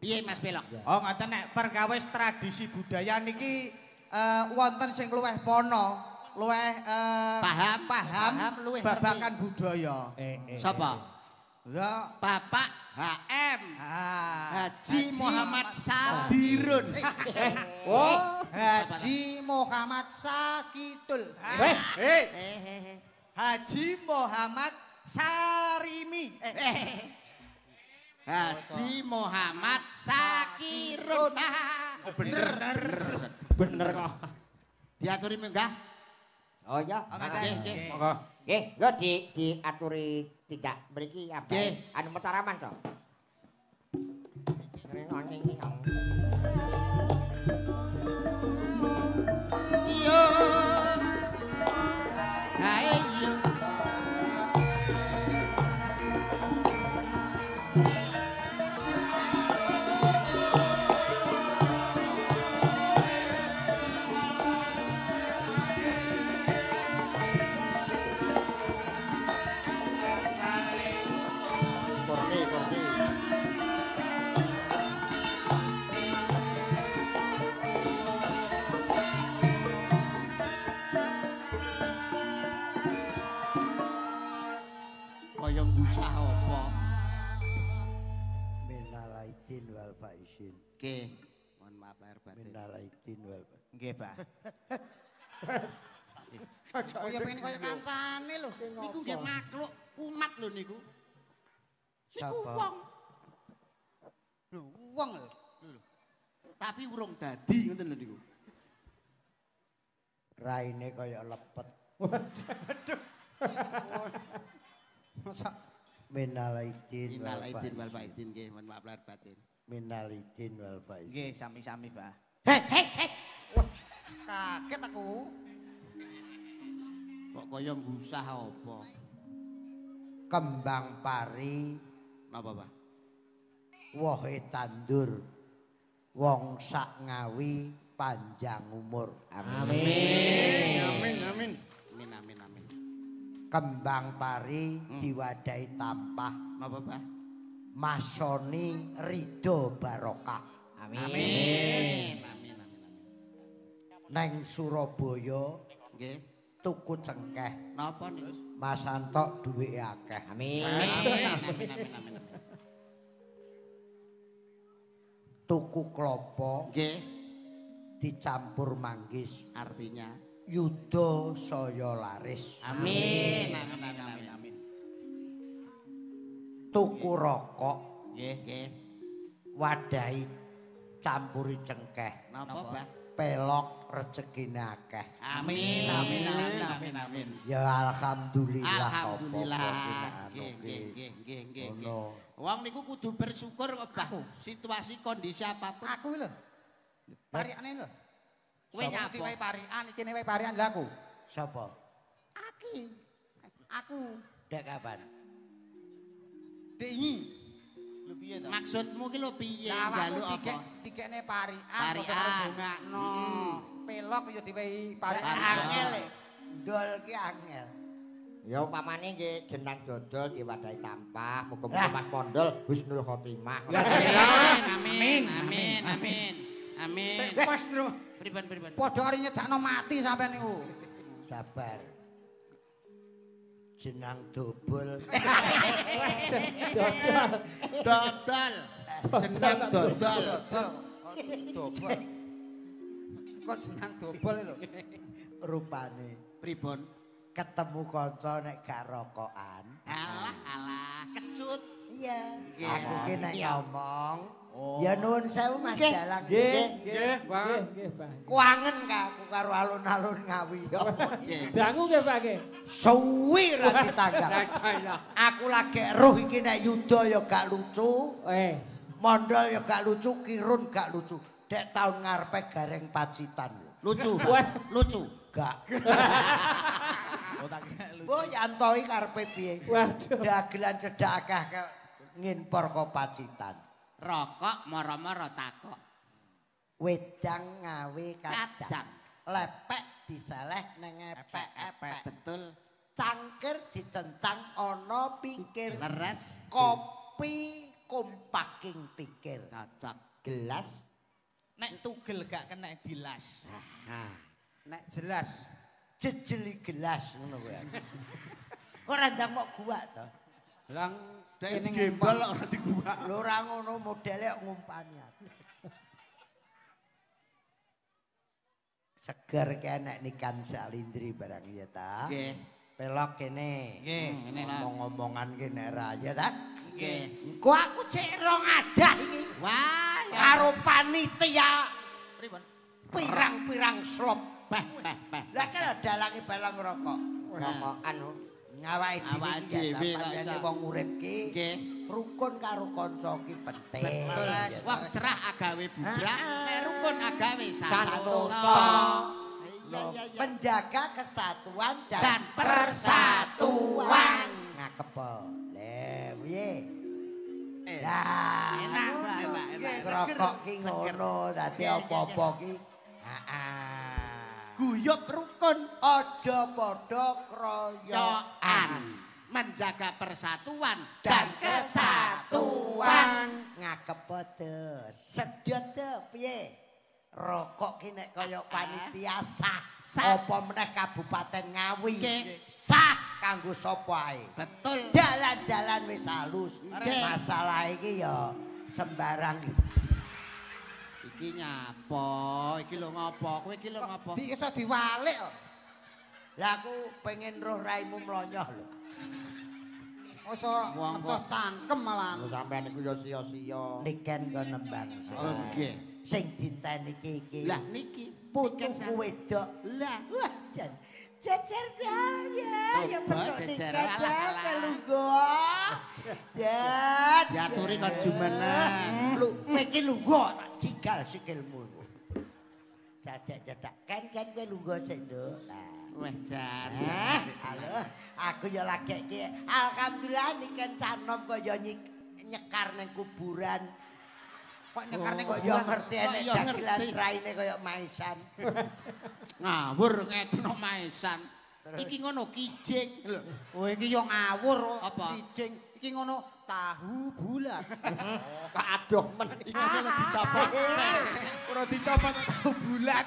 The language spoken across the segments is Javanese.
Piye Mas Pelok? Oh ngoten nek perkawis tradisi budaya niki wonten sing luweh pono, luweh paham luweh babagan budaya. Sapa? Ya Bapak HM Haji Muhammad Sadirun. Oh, Haji Muhammad Sakidul. Haji Muhammad Sarimi. Haji Muhammad Sakirun. bener kok. Diaturi menggah. Oh ya. Nggih. Monggo. Nggih, yo diaturi tidak mriki apa? Anu metaraman to. Iya. Hae iya. Kaya ngusah apa? Minal aidin wal faizin. Nggih, mohon maaf lahir batin. Minal aidin wal faizin. Nggih, Pak. Kaya pengen kaya kancane lho. Niku nggih makhluk umat lho niku. Niku wong. Lho, wong lho. Tapi urung dadi ngoten lho niku. Raine kaya lepet. Masa Minal aidin Innal wal aidin wal faizin. faizin nggih, mohon maaf lahir batin. Minal aidin wal faizin. nggih sami-sami, Pak. Hei. Kaget aku. Kok kaya ngusah apa? Kembang pari Napa, Pak? wohe tandur. Wong sak ngawi panjang umur. Amin. Amin. Kembang pari diwadahi tampah. Napa, Pak? Masoni ridho barokah. Amin. Neng Surabaya Nggih. tuku cengkeh. Napa niku? Mas Antok duweke akeh. Amin. Amin. Tuku klopo Nggih, dicampur manggis. artinya Yuda saya laris. amin. Tuku rokok Nggih. wadahi campuri cengkeh. Napa, Pak? Pelok rezekine akeh. Amin. Ya alhamdulillah Alhamdulillah. apa-apa Nggih. Ngono. Wong niku kudu bersyukur kok, Pak. Situasi kondisi apapun. Aku lho. Parikane lho. Kowe nyapa? Wae parikan iki wae parikan lha aku. Sapa? Aku. Dek kapan? Dingi. Lho piye to? Maksudmu ki lho piye? Awakmu Njaluk apa? dikekne parikan Parikan. dongakno. Pelok ya diwehi parikan. Angel. Ndol ki angel. Ya upamane nggih jenang dodol diwadahi tampah, muga-muga Mas Pondol husnul khotimah. Amin. Mas Bro, Pripun. padha karo nyedakno mati sampean niku. Sabar. Jenang dobol. Dodol. Jeneng dodol. Dobol. Kok jenang dobol lho. Rupane Pripun? ketemu kanca nek gak rokokan. Alah, kecut. Iya. Nggih. Aku ki nek ngomong, Oh. ya nuwun sewu Mas Dalang. Nggih, Bang. Kuangen aku karo alun-alun Ngawi. Dangu nggih, Pak nggih. Suwi ra ditanggap. Aku lagi roh iki nek Yuda ya gak lucu, Mondol ya gak lucu, Kirun gak lucu. Dek taun ngarepe Gareng Pacitan. Lucu. Gak. Oh tak lucu. Mbok yantoi karepe piye? Waduh. Dagelan cedhak akeh nginpor ka Pacitan. Rokok moro-moro takok. Wedang ngawe kadang. Kadang. Lepek diseleh neng epek-epek. Betul. Cangkir dicencang ana pikir. Leres. Kopi kompaking pikir. Cocok. Gelas. Nek tugel gak kena dilas. Nah. Nek jelas Jejeli gelas ngono kuwi. Ora ndang mok gua to. lang Dek ini gembal ora diguwak. Lho ora ngono modele kok ngumpani aku. Seger kene ikan salindri barang ya ta. Nggih. Pelok kene. nggih. Ngene lah. Ngomong-ngomongan kene ra ya ta. Nggih. Engko aku cek rong adah iki. Wah, Karo panitia Pripun? pirang-pirang slop. Peh. Lah kan dalange balang rokok. Rokokan. Ngawake Awake dhewe dhewe iki kok pancene iso. wong urip ki Nggih. rukun karo kanca ki penting. Betul. Wong cerah agawe bubrah, nek rukun agawe Santoso. santoso. Loh, menjaga kesatuan dan, Dan persatuan. Ngakep. Le, piye? Lah, Enak, Mbak. rokok ki ngono, dadi apa-apa ki. Guyub rukun Aja padha kroyokan. yoan menjaga persatuan Dan dan kesatuan. Ngakep padha. Sedot piye? Rokok ki nek kaya panitia sah. Sah. Apa meneh Kabupaten Ngawi. Nggih. Sah kanggo sapa ae. Betul. Dalan-dalan wis halus. Nggih. Masalah iki ya sembarang. Iki nyapa? Iki lho ngopo? Kowe iki lho ngopo? Di iso diwalik kok. Lah aku pengen roh raimu mlonyoh lho. Masa Wong ngetos cangkem malahan. Lho sampean iku yo sia-sia. Niken kok nembang sih. Oh, nggih. Sing dinteni iki. Lah niki putuku wedok. Lah, Wah, jan. Jejer dal ya. Ya Coba, betul jejer. niken Alah, alah. kelunggo. Jan. diaturi kon jumeneng. Lu kowe iki lunggo tak cigal sikilmu. Sajak cedak kan kowe lunggo sik, Nduk. Lah. Weh jan. Halo, aku ya lagi iki. Alhamdulillah niken canom kaya nyekar ning kuburan. Kok nyekarne Kok kok ya ngerti Kok enek ya dagelan ngerti. raine kaya maisan. Ngawur ngedno maesan. Iki ngono kijing lho. Oh iki yo ngawur. Apa? Kijing. Iki ngono tahu bulat. Kok adoh men. Iki ngono dicopot. Ora dicopot tahu bulat.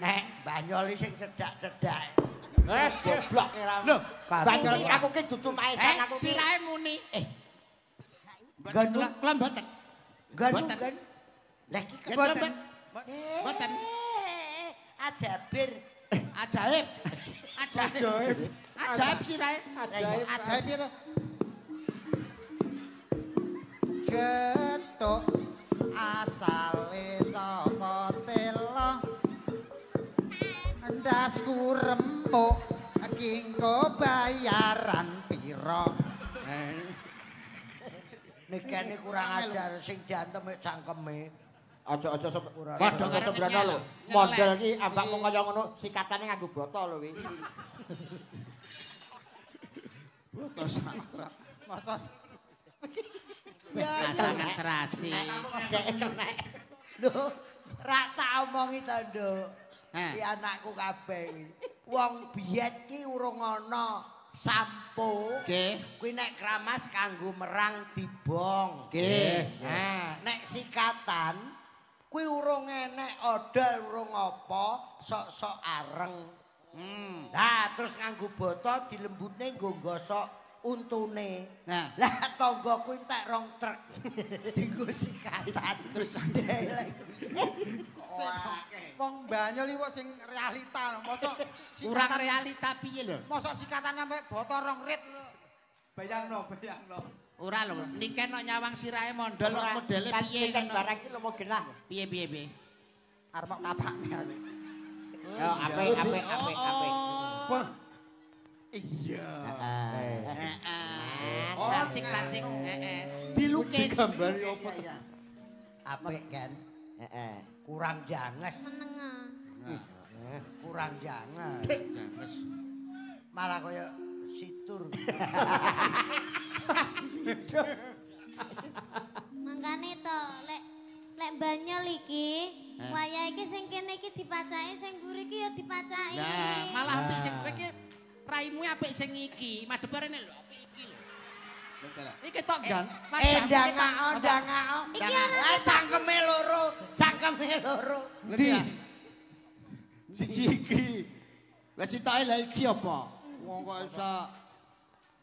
Nek banyol sing cedak-cedak. Goblok ora. Lho, Banyol iki aku ki dudu maesan aku ki. sirahe muni. Gandum. Kula mboten. Ganu Boten. kan. Lah iki Ya, keboten. Boten. Ajabir. Ajaib. Ajaib. Ajaib sirahe. Ajaib. Ajaib piye to? Getuk asale saka telo. Ndasku rempuk kingko bayaran pira. Nekane kurang ajar sing diantem cangkeme. Aja-aja Ora- padha ora- sembrono lho. nyelek. Model iki ambakmu kaya ngono sikatane nganggo botol lho iki. Masa Pasangan serasi. Kayak kenek. Lho, ra tak omongi to, Nduk. Heh. Ki anakku kabeh iki. Wong biyen ki urung ana sampo. Nggih. Kuwi nek kramas kanggo merang dibong. Nggih. Nah, nek sikatan kuwi urung enek odol urung apa, sok-sok areng. Nah, terus nganggo botol dilembutne nggo gosok untune. Nah. Lah tanggaku entek rong truk. Dienggo sikatan terus wong Banyol iki kok sing realita lho. Mosok Kurang realita piye lho? Mosok sikatan sampe botol rong rit. Bayangno. Ora lho, niken kok nyawang sirahe mondol kok modele piye kan ngono. barang iki lho mau genah. Piye. Arep kok kapakne aku. Yo apik. Oh. Iya. Heeh. Oh, Katik-katik, heeh. Dilukis. Gambari apa? apik kan? Heeh. Kurang janges, Menengah. kurang janges. Janges. Malah kaya situr. Mangkane to, lek Banyol iki, Heh. wayah iki sing kene iki dipacaki, sing mburi iki ya dipacaki. Lah, malah apik sing kowe iki raimu apik sing iki. Madhep rene lho, apik iki lho. Iki tok gan. Ndangao. Iki ana Cangkeme loro. Ndi? Siji iki. Lah citoke lha iki apa? Wong kok iso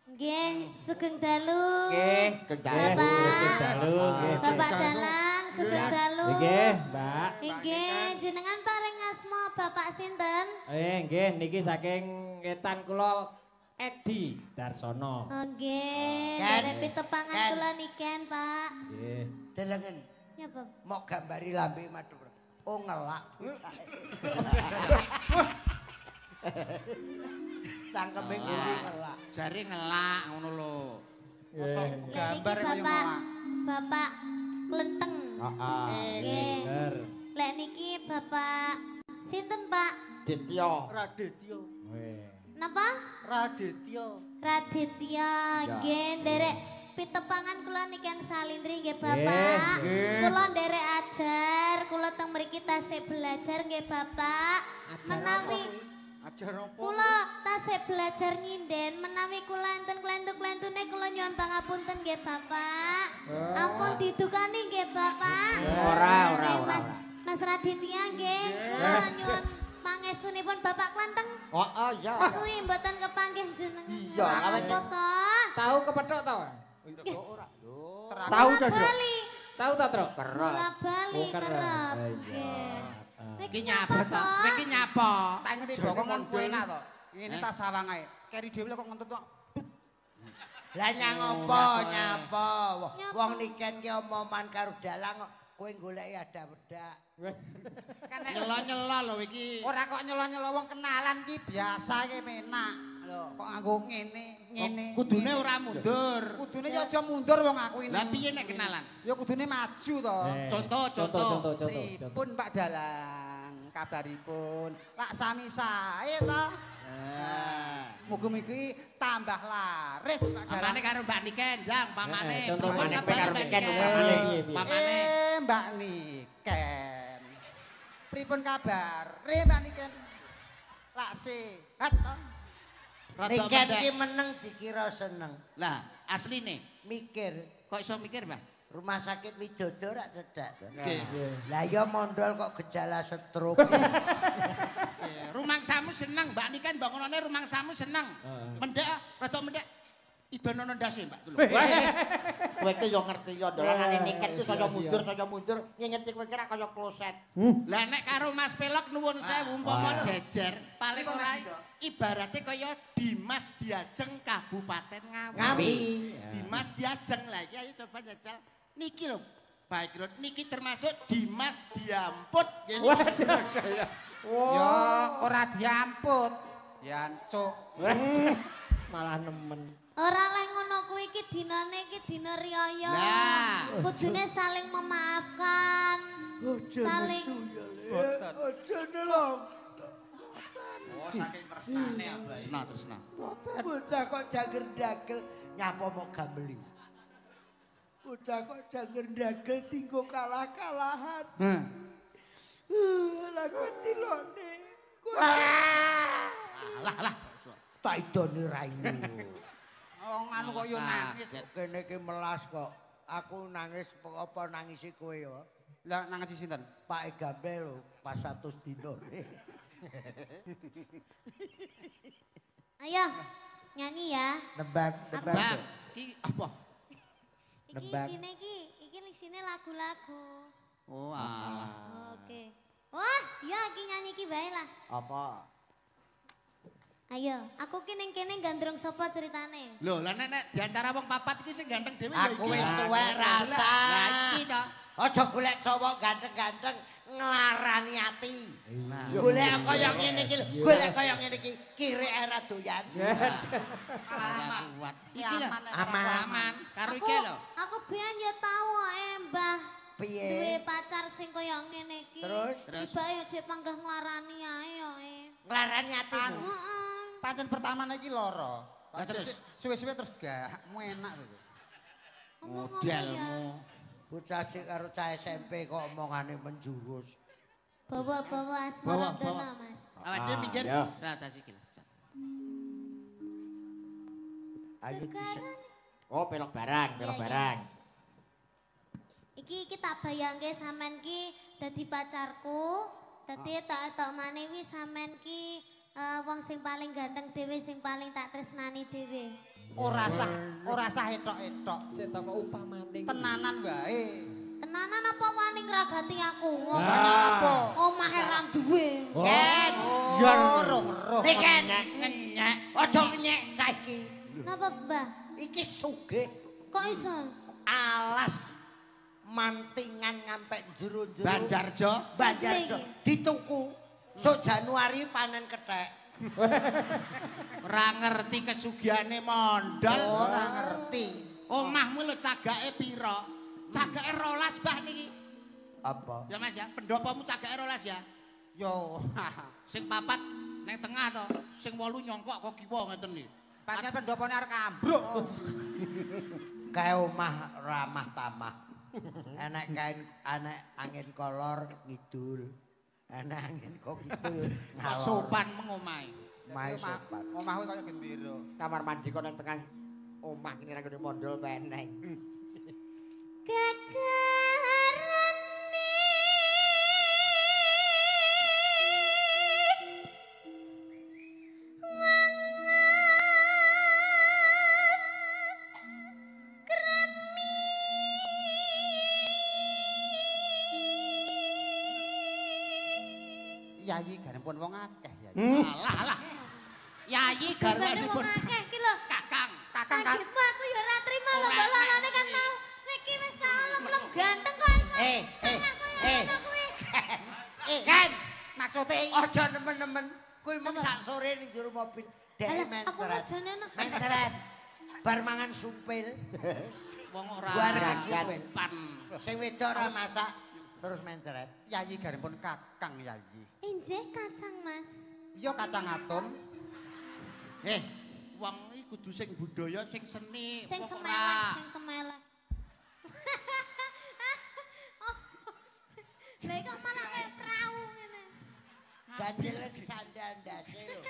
nggih sugeng dalu. Nggih, Bapak. dalu nggih. Bapak Dalang sugeng dalu. Nggih, Mbak. Nggih, jenengan paring asma Bapak sinten? Nggih, niki saking ngetan kula Edi Darsono. Nggih, Ken. derek pitepangan Ken. kula niken, Pak. Nggih. Delengen. Ya, Pak. Mau gambari lambe madhep. Oh ngelak. Cangkeme ngene ngelak. jare ngelak ngono lho. Gambar Lek niki Bapak Klenteng. Nggih. Bener. Lek niki Bapak sinten, Pak? Ditya. Raditya. Weh. Napa? Raditya. Raditya, nggih nderek pitepangan kula niken salindri nggih Bapak. Kula nderek ajar, kula teng mriki tasih belajar nggih Bapak. Menawi Ajar apa? kula tasih belajar nyinden, menawi kula enten klentu-klentune kula nyuwun pangapunten nggih Bapak. Ampun didukani nggih Bapak. Ora. Mas Raditya nggih, kula nyuwun pangestunipun Bapak Klenteng. Oh iya. Suwi mboten kepanggih jenengan. Iya, Apa to? Tahu kepethuk to? Tahu ta, Tru? Bali. Tahu ta, Tru? Bola Bali Oh, kerep. kerep. Iya. Iki nyapa to? Kowe iki nyapa? Tak ngerti bokongan kowe enak to. Ini tas sawang ae. Keri dhewe kok ngentut kok. Lah nyang apa nyapa? Wong niken ki omongan karo dalang kok kowe goleki ada-wedak. Kan nek Nyelo-nyelo lho iki. ora kok nyelo-nyelo wong kenalan ki biasa ki menak. Lho, kok nganggo ngene. Kudune ora mundur. Kudune ya aja mundur wong aku ini. Lah piye nek kenalan? Ya kudune maju to. Contoh. Pripun Pak Dalang kabaripun? Lak sami sae to. Mugi-mugi tambah laris Pak Dalang. Pamane karo Mbak Niken, Jang, pamane. Contohane Pamane karo Niken, pamane piye? Pamane. Mbak Niken. Pripun kabar? Mbak Niken. Lak sehat to. Rada Niken pendek. ki meneng dikira seneng. Lah, asline Mikir kok iso mikir, Mbak? rumah sakit Widodo rak cedak to. Nggih. Lah ya mondol kok gejala stroke. Rumangsamu seneng, Mbak Niken bangunane rumangsamu seneng. Mendek, rada mendek. Idono ndase, Mbak. Lho. Kowe ki yo ngerti yo dolanane niket ku saya mundur, ngingeti kowe kira kaya kloset. Lah nek karo Mas Pelok nuwun sewu umpama jejer, paling ora ibarate kaya Dimas Diajeng Kabupaten Ngawi. Dimas Diajeng lah iki ayo coba jajal. Niki lho. Baik lho, niki termasuk Dimas Diamput ngene. Ya ora diamput. Diancuk. Malah nemen. Ora leh ngono kuwi iki dinane iki dina riyaya. Lah. Kudune saling memaafkan. Saling Aja nelong. Oh saking tresnane abah. Tresna. Bocah kok janger dagel nyapa mau gambeli. Bocah kok janger dagel tinggo kalah-kalahan. Lah kok tilone. Lah. Tak idoni raimu. Wong anu kok yo nangis. Kene iki melas kok. Aku nangis apa nangisi kowe ya? Lah nangis sinten? Pak Egambe lho pas 100 dino. Ayo nyanyi ya. Nembang. Bang, iki apa? Iki Nembang. iki isine lagu-lagu. Oh, alah. Oke. Wah, ya iki nyanyi iki bae lah. Apa? Ayo, aku ki ning kene gandrung sapa ceritane? Lho, lah nek di antara wong papat iki sing ganteng dhewe Aku wis tuwek rasa. Lah iki to. Aja golek cowok ganteng-ganteng nglarani ati. Nah. Golek kaya ngene iki lho, golek kaya ngene iki kiri era doyan. Malah kuat. Iki lho. Aman. Aman. Karo iki lho. Aku biyen ya tau Mbah. Piye? Duwe pacar sing kaya ngene iki. Terus? Tiba yo jek panggah nglarani ae yo. Nglarani atimu. Heeh. Pancen pertama iki lara. Lah terus? Suwe-suwe terus gakmu enak gitu. Modelmu. Bocah cek karo cah SMP kok omongane menjurus. Bawa-bawa asmara dana, Mas. Awak dhewe minggir. ya. Nah, tas iki. Ayo bisa. Oh, pelok barang, pelok barang. Iki tak bayangke sampean ki dadi pacarku. Dadi tak manewi sampean ki wong sing paling ganteng dhewe sing paling tak tresnani dhewe. Ora sah etok-etok. Sik tak upamane. Tenanan wae. Tenanan apa wani ngragati aku? Apa? Omahe ra duwe. Ken. Yo roh. Nek ngenyek. Aja ngenyek saiki. Napa, Mbah? Iki sugih. Kok iso? Alas mantingan ngampe jero-jero. Banjarjo. Banjarjo. Dituku. Sok Januari panen kethek. Ora ngerti kesugihane mondol. Ora ngerti. Omahmu lho cagake pira? Cagake 12 Mbah niki. Apa? Ya Mas ya, pendopomu cagake 12 ya. Yo. Sing papat nang tengah to, sing 8 nyongkok kok kiwa ngeten iki. Pancen pendopone arek ambruk. Kae omah ramah tamah. Enek kain angin kolor ngidul. Enek angin kok kidul Kok ngalor. sopan mengomahe. Mae sopan. Omahku kaya gendera. Kamar mandi kok nang tengah omah kene ra kene mondol peneng. Gagarane Yayi garempun wong akeh ya. Alah. Yayi garwanipun wong akeh iki lho. Kakang. Kakang Kagetmu aku ya ora trima lho, balane kan mau. Niki wis salem ganteng kok iso. Kan maksude aja nemen-nemen. Kuwi mung sak sore ning jero mobil. Dek Aku mentret. rajane enak. Mentret. Bar mangan sumpil. Wong ora Barengan sopan. Sing wedok ora masak terus mentret. yayi garempun kakang yayi. Injih kacang, Mas. Yo kacang atom. Wong iki kudu sing budaya, sing seni. Sing Kok semeleh, ora? sing semeleh. Lah kok malah kayak perahu ngene. Ganjele disandandase lho.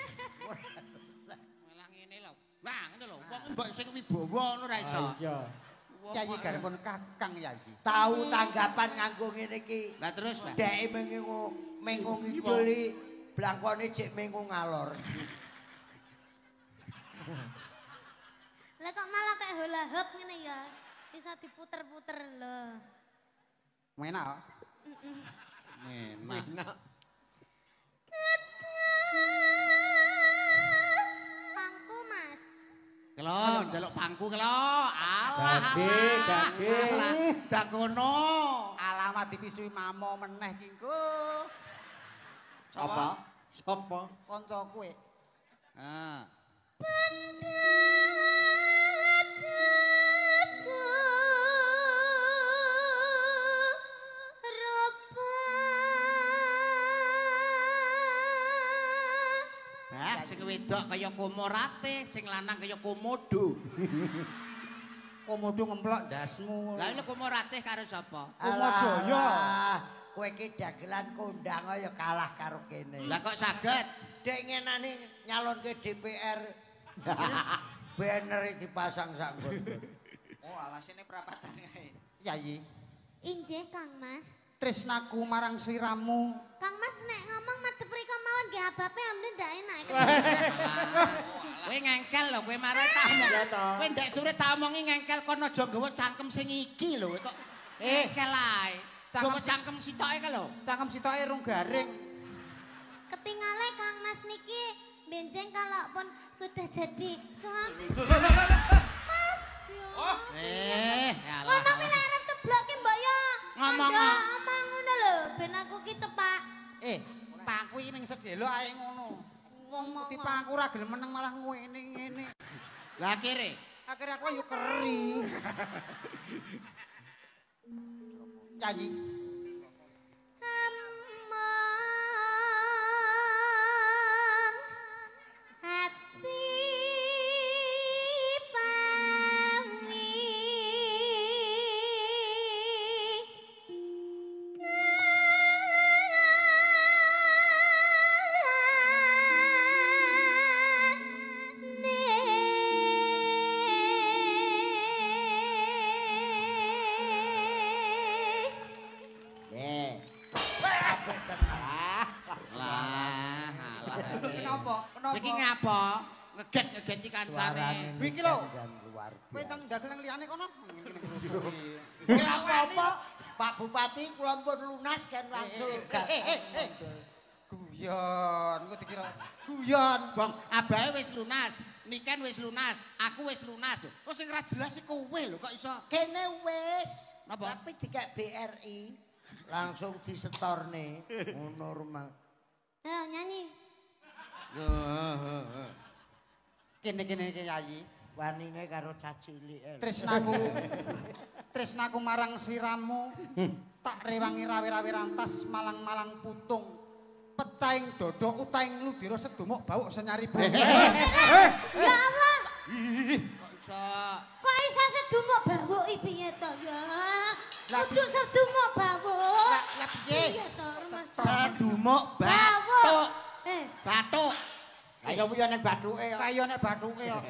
Ora sesek. Malah ngene lho. Nah, ngene lho. Wong mbok sing wibawa ngono ra iso. Iya. Yayi garempun kakang yayi. Tahu tanggapan nganggo ngene iki. Lah terus, Mbak. Dek mengu ngiduli blangkone cek mengu ngalor. Lah kok malah kayak hula hoop ngene ya. Bisa diputer-puter lho. Menak. Enak. Pangku, Mas. Kelo, njaluk pangku kelo. Alah, Gage. alah. Dagono. Alamat dipisui mamo meneh ki engko. Apa? Sopo? Kancaku e. Ah. Sing wedok kaya komorate, sing lanang kaya komodo. Komodo ngemplok ndasmu. Lah lho komorate karo sapa? Kumajaya. Kowe iki dagelan kondang ya kalah karo kene. Lah kok saged? Dek ngenani nyalonke DPR. Banner dipasang sak nggon. Oh, alasane prapatan kae. Yayi, Injih, Kang Mas. tresnaku marang sliramu. Kang Mas nek ngomong madhep mriko mawon nggih abape amne ndak enak. Kowe ngengkel lho, kowe marah tamu. Kowe ndek sore tak omongi ngengkel kono aja nggawa cangkem sing iki lho kok. Ngengkel ae. Gawa cangkem sitoke ka lho. Cangkem sitoke rung garing. Ketingale Kang Mas niki benjing kalau pun sudah jadi suami. Mas. Alah. Ngono kuwi lek arep ceblok ki mbok ya. Ngomong. Ngomong ngono lho ben aku ki cepak. Pangku iki ning sedelo ae ngono. Wong dipangku ora gelem meneng malah ngene. Lah akhire Akhire aku yo keri. Yayi. Among hati pami Kenapa? Kenapa? Iki ngapa? Ngeget-ngegeti kancane. Suarane Iki lho. luar Kowe biasa. tang dagelan liyane kono. Ora apa-apa. Pak Bupati kula pun lunas kan langsung. Guyon, kok dikira guyon. Bang, abahe wis lunas, Niken wis lunas, aku wis lunas. Kok sing ra jelas iki kowe lho kok iso. Kene wis. Napa? Tapi dikek BRI langsung disetorne ngono rumah. Ayo nyanyi. Kene-kene iki Yayi. Wanine karo cacilik. Tresnaku marang sliramu tak rewangi rawe-rawe rantas malang-malang putung. Pecahing dodo utaing ludira sedumuk bau senyari bau. Ya Allah. Kok iso? Kok iso sedumuk bawuk iki piye to ya? Kudu sedumuk bawuk. Lah piye? Piye to? Sedumuk batuk. Batuk. Ayo piye nek bathuke kok. Kaya nek bathuke kok.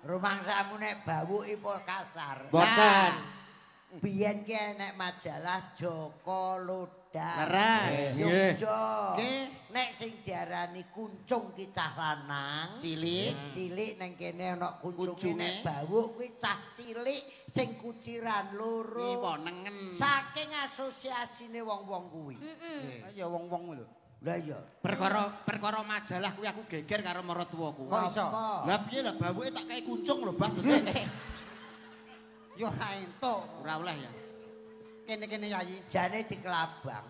Rumangsamu nek bawuki pol kasar. Boten. Biyen ki enek majalah Joko Lodan. Leres. Yogyo. Nek sing diarani kuncung ki cah lanang, cilik nang kene ana kuncunge nek bawuk kuwi cah cilik sing kuciran loro. Iwo nengen. Saking asosiasine wong-wong kuwi. Ya wong-wong lho. Lah iya. Perkara majalah kuwi aku geger karo maratuwaku. Kok iso? Lah piye lah bawuke tak kei kuncung lho, Mbah. Yo ra entuk. Ora oleh ya. Kene-kene Yayi. Jane dikelabang.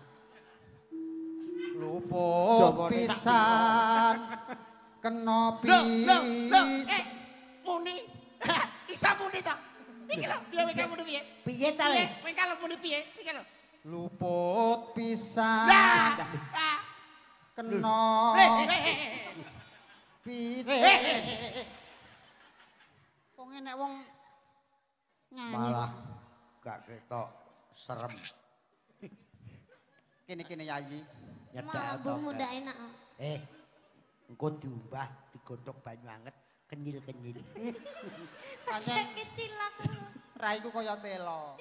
Luput pisan kena Muni. Isa muni ta? Iki lho, piye kowe muni piye? Piye ta le? Kowe kalau muni piye? Iki lho. luput pisan kena Wong enek wong nyanyi malah gak ketok serem. Kene-kene Yayi. Malah bumbu ndak enak. Engko diumbah digodhog banyu anget kenyil-kenyil. Pancen Kecil aku. raiku kaya telo.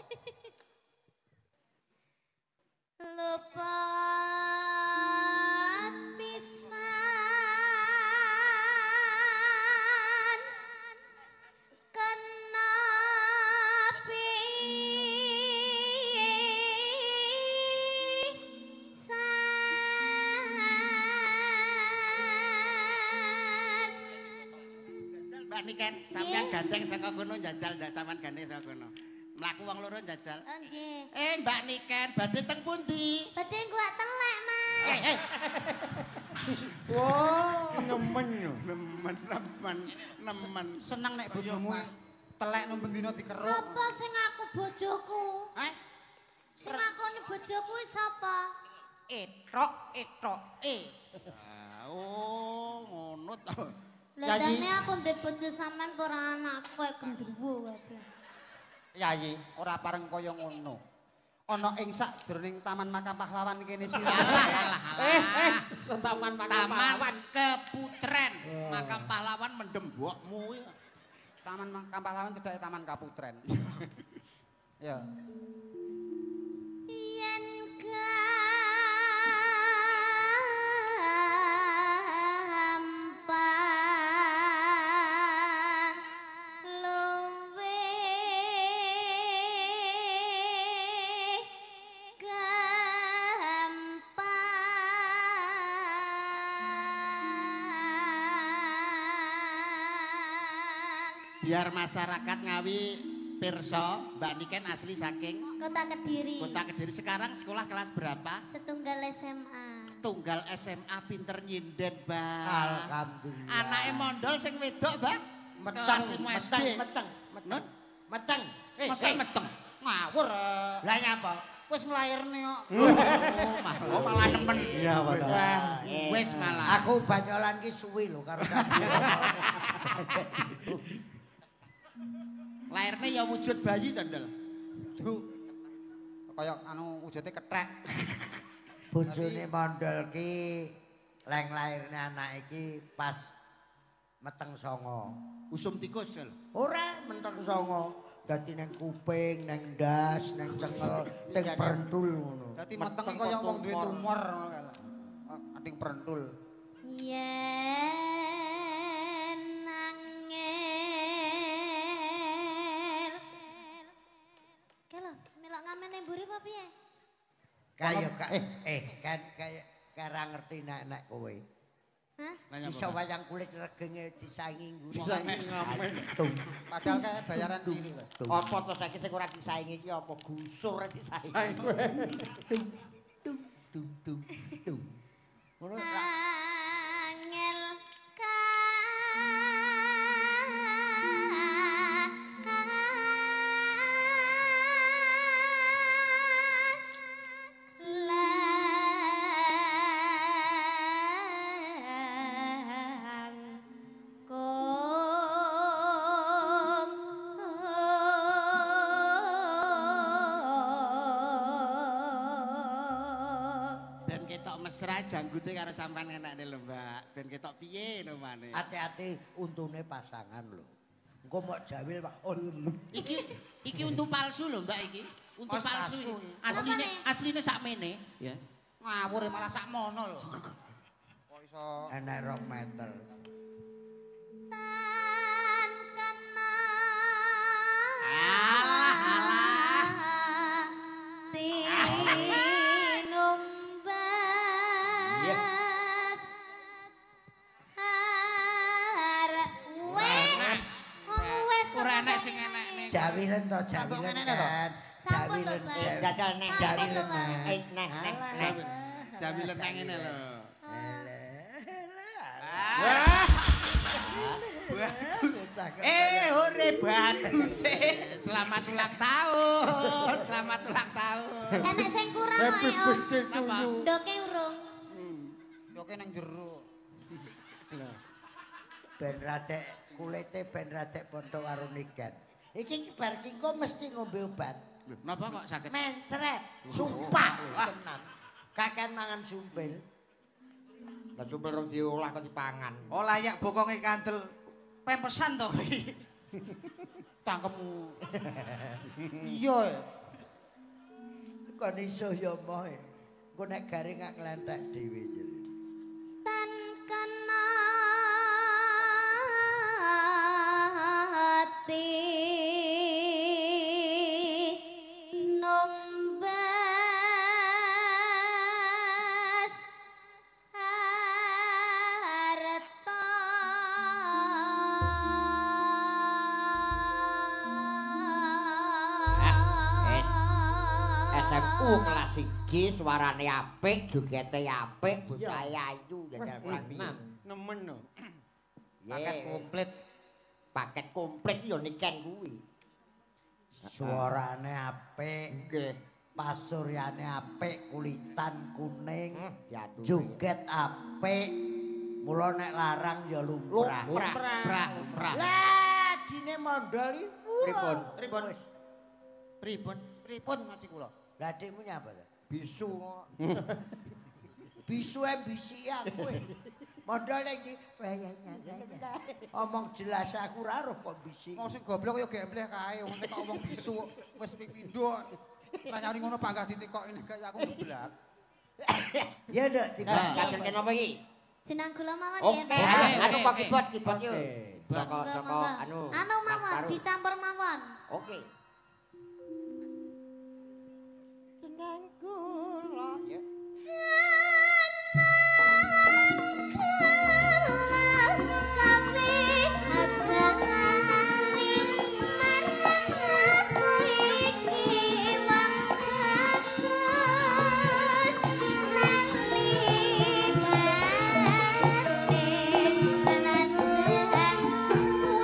Luput pisan kena pisan. Mbak Niken, sampean gandeng saka kono njajal ndak sampean gandeng saka kono. Mlaku wong loro njajal. Nggih. Mbak Niken, badhe teng pundi? Badhe gua telek, Mas. Wah, nemen. Nemen. Seneng nek bojomu telek nang bendina dikeruk. Sapa sing aku bojoku? Sing ngakoni bojoku sapa? Etok. Oh, ngono to. Ladane aku ndek bojo sampean ora anakku kaya gendruwo wae. Yayi, ora pareng kaya ngono. Ana ing sakjroning Taman Makam Pahlawan kene sira. Taman Taman Keputren. Makam Pahlawan mendem mbokmu. Taman Makam Pahlawan cedhake Taman Kaputren. Ya. Yen gampang luwe gampang. Biar masyarakat Ngawi pirsa, Mbak Niken asli saking Kota Kediri. Kota Kediri. Sekarang sekolah kelas berapa? Setunggal SMA. Setunggal SMA pinter nyinden, Mbak. Alhamdulillah. Anake mondol sing wedok, Mbak. Kelas 5 SD. Meteng. Masa meteng? Ngawur. Lah nyapa? Wis nglairne kok. Oh, malah nemen. Iya, Pak. Wis malah. Aku banyolan ki suwi lho karo sampeyan. Lairnya ya wujud bayi tandel. Duh. Kaya anu wujude kethek. Bojone mondol ki leng lairne anak iki pas meteng songo. Usum tikus lho. Ora meteng songo. Dadi nang kuping, nang ndas, nang cengel, teng prentul ngono. Dadi meteng kaya wong duwe tumor ngono kan. Kating prentul. Yen angel. Kalau melok ngamen mburi apa piye? Kayak kan kayak kara ngerti nek kowe. Hah? Iso wayang kulit regenge disaingi nguri. Padahal kayak bayaran dulu. Apa to saiki sing ora disaingi iki apa gusur disaingi. Tung. Ngono Angel mesra janggute karo sampean enakne lho, Mbak. Ben ketok piye no mane. hati-hati untune pasangan lho. Engko mok jawil Pak. Iki untu palsu lho, Mbak iki. Untu palsu. Asline sakmene, ya. Ngawur malah sakmono lho. Kok iso Enek 2 meter. tan kena Alah. tinumbas arek wes Ora enek sing enekne. Jawilen to, jawilen kan. Sampun lho, Jawilen. Mbak. Jajal nek Jawilen. nek. Jawilen nang ngene lho. ore bagus. Selamat ulang tahun. Selamat ulang tahun. Enek sing kurang ae. Napa? Ndoke urung. Ndoke nang jero. Ben radek kulite ben radek ponto karo nigan. Iki bar ki kok mesti ngombe obat. Napa kok sakit? Mencret. Sumpah tenan. Kaken mangan sumpil. Lah sumpel rong diolah kok dipangan. Oh layak bokonge kandel pempesan to iki. Cangkemmu. Iya. Kon iso ya moh. Engko nek garing gak nglentek dhewe jere. Tan kena ati numbas harta SMU kelas 1 suarane apik, jogete apik, bocah ayu jajal Nemen no. Paket komplit yo niken kuwi. Suarane apik, Nggih. pasuryane apik, kulitan kuning, Diatur. joget apik. Mula nek larang ya lumrah. Lumrah. Lah dine mondol Pripun? Pripun mati kula. Lah adikmu nyapa ta? Bisu. Bisu bisian kowe. Mondol ning ndi? Omong jelas aku ora roh kok bisik. Mau sing goblok yo gembleh kae wong nek omong bisu wis pindho. Lah nyari ngono panggah ditekoki nek aku geblak. Ya ndak tiba. Kaget napa iki? jeneng kula mawon Oke, nggih. anu kok kibot yo. Saka Monggo. Anu mawon dicampur mawon. Oke. Senang kula ya. Susah sapa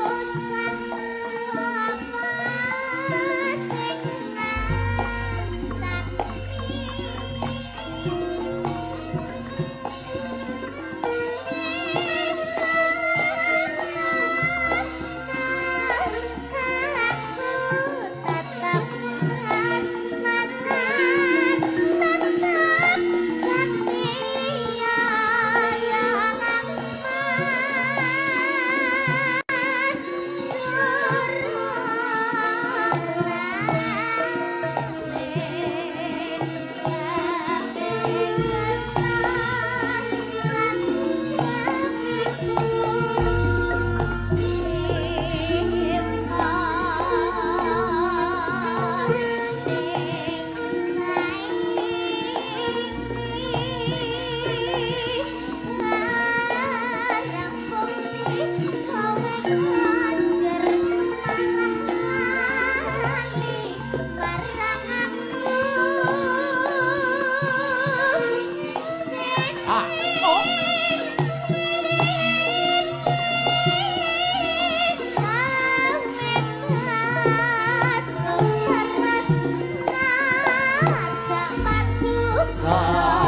Apa